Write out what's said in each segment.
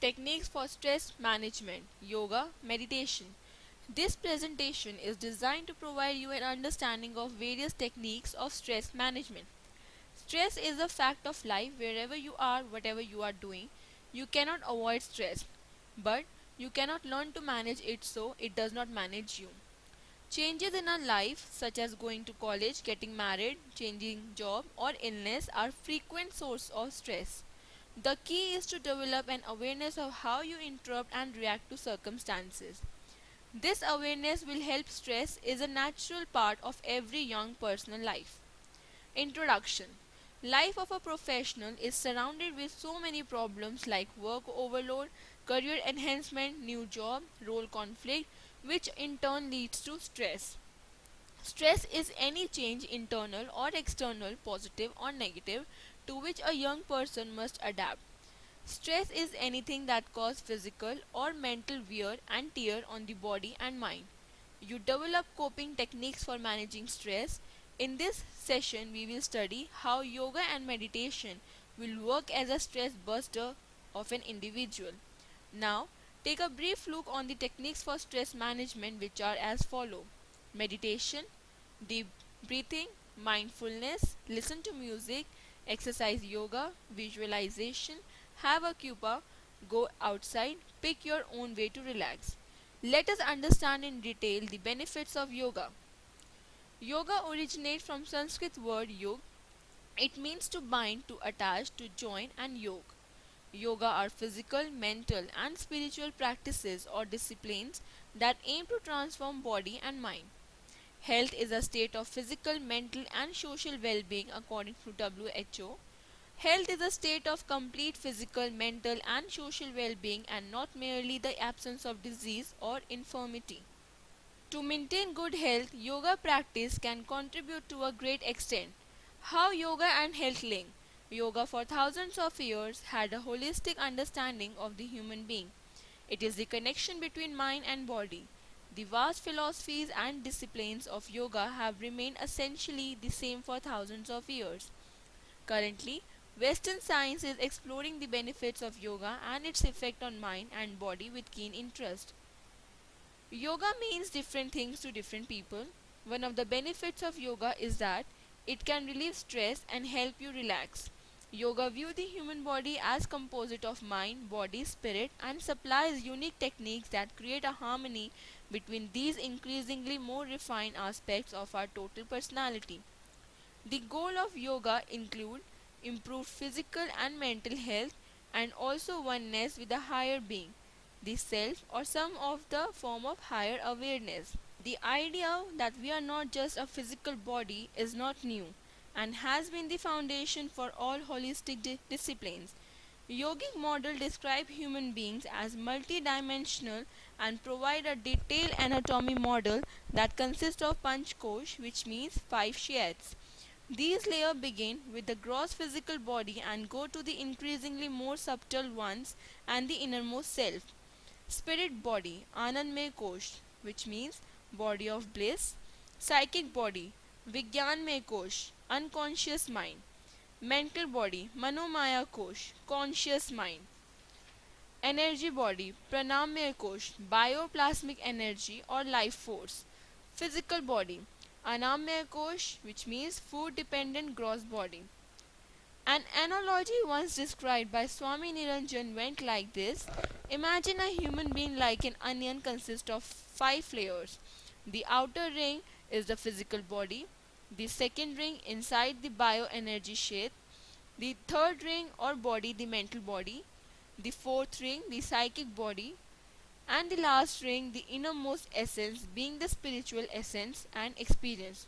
Techniques for stress management, yoga, meditation. This presentation is designed to provide you an understanding of various techniques of stress management. Stress is a fact of life wherever you are, whatever you are doing. You cannot avoid stress, but you cannot learn to manage it so it does not manage you. Changes in our life, such as going to college, getting married, changing job, or illness, are frequent source of stress. The key is to develop an awareness of how you interrupt and react to circumstances. This awareness will help. Stress is a natural part of every young personal life. Introduction. Life of a professional is surrounded with so many problems like work overload, career enhancement, new job, role conflict, which in turn leads to stress. Stress is any change, internal or external, positive or negative, to which a young person must adapt. Stress is anything that causes physical or mental wear and tear on the body and mind. You develop coping techniques for managing stress. In this session, we will study how yoga and meditation will work as a stress buster of an individual. Now, take a brief look on the techniques for stress management, which are as follow: meditation, deep breathing, mindfulness, listen to music, exercise yoga, visualization, have a cuppa, go outside, pick your own way to relax. Let us understand in detail the benefits of yoga. Yoga originates from Sanskrit word yug. It means to bind, to attach, to join, and yoke. Yoga are physical, mental, and spiritual practices or disciplines that aim to transform body and mind. Health is a state of physical, mental, and social well being according to WHO. Health is a state of complete physical, mental, and social well being and not merely the absence of disease or infirmity. To maintain good health, yoga practice can contribute to a great extent. How yoga and health link? Yoga for thousands of years had a holistic understanding of the human being. It is the connection between mind and body. The vast philosophies and disciplines of yoga have remained essentially the same for thousands of years. Currently, Western science is exploring the benefits of yoga and its effect on mind and body with keen interest. Yoga means different things to different people. One of the benefits of yoga is that it can relieve stress and help you relax. Yoga views the human body as composite of mind, body, spirit and supplies unique techniques that create a harmony between these increasingly more refined aspects of our total personality. The goal of yoga include improved physical and mental health and also oneness with the higher being, the self or some of the form of higher awareness. The idea that we are not just a physical body is not new and has been the foundation for all holistic disciplines. Yogic model describe human beings as multidimensional and provide a detailed anatomy model that consists of Panchkosh, which means five sheds. These layers begin with the gross physical body and go to the increasingly more subtle ones and the innermost self. Spirit body, Anandmay Kosh, which means body of bliss. Psychic body, Vigyanmay Kosh, unconscious mind. Mental body, Manomaya Kosh, conscious mind. Energy body, Pranamaya Kosh, bioplasmic energy or life force. Physical body, Anamaya Kosh, which means food dependent gross body. An analogy once described by Swami Niranjan went like this: imagine a human being like an onion consists of five layers. The outer ring is the physical body, the second ring inside the bioenergy sheath, the third ring or body the mental body, the fourth ring the psychic body, and the last ring the innermost essence being the spiritual essence and experience.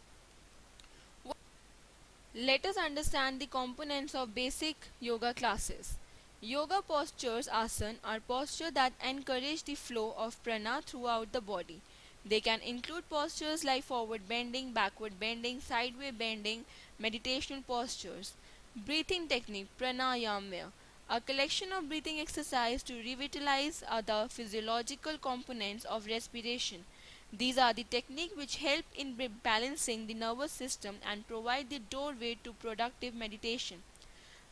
Let us understand the components of basic yoga classes. Yoga postures asana are postures that encourage the flow of prana throughout the body. They can include postures like forward bending, backward bending, sideway bending, meditational postures. Breathing technique pranayama, a collection of breathing exercise to revitalize other physiological components of respiration. These are the techniques which help in balancing the nervous system and provide the doorway to productive meditation.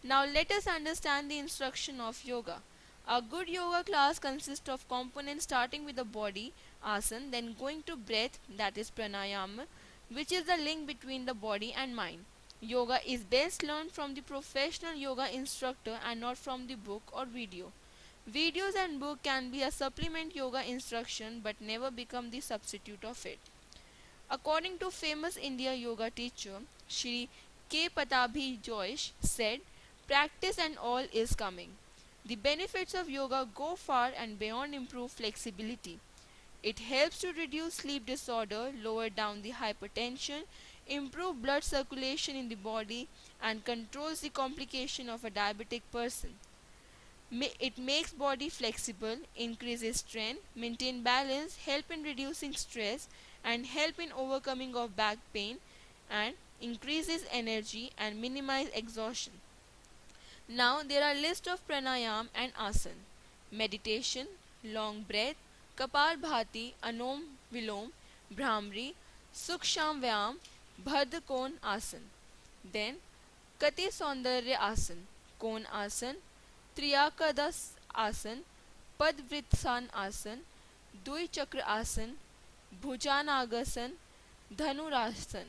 Now let us understand the instruction of yoga. A good yoga class consists of components starting with the body, asana, then going to breath, that is pranayama, which is the link between the body and mind. Yoga is best learned from the professional yoga instructor and not from the book or video. Videos and book can be a supplement yoga instruction but never become the substitute of it. According to famous India yoga teacher Shri K. Patabhi Joish said, practice and all is coming. The benefits of yoga go far and beyond improved flexibility. It helps to reduce sleep disorder, lower down the hypertension, improve blood circulation in the body, and controls the complication of a diabetic person. It makes body flexible, increases strength, maintain balance, help in reducing stress, and help in overcoming of back pain, and increases energy and minimize exhaustion. Now there are list of pranayam and asan. Meditation, long breath, Kapalbhati, Anom Vilom, Brahmari, Suksham Vyam, Bhadrakon Asan. Then Kati Saundarya Asan, Kon Asan, Triyakadas Asan, Padvritsan Asan, Dui Chakra Asan, Bhujanagasana, Dhanurasan.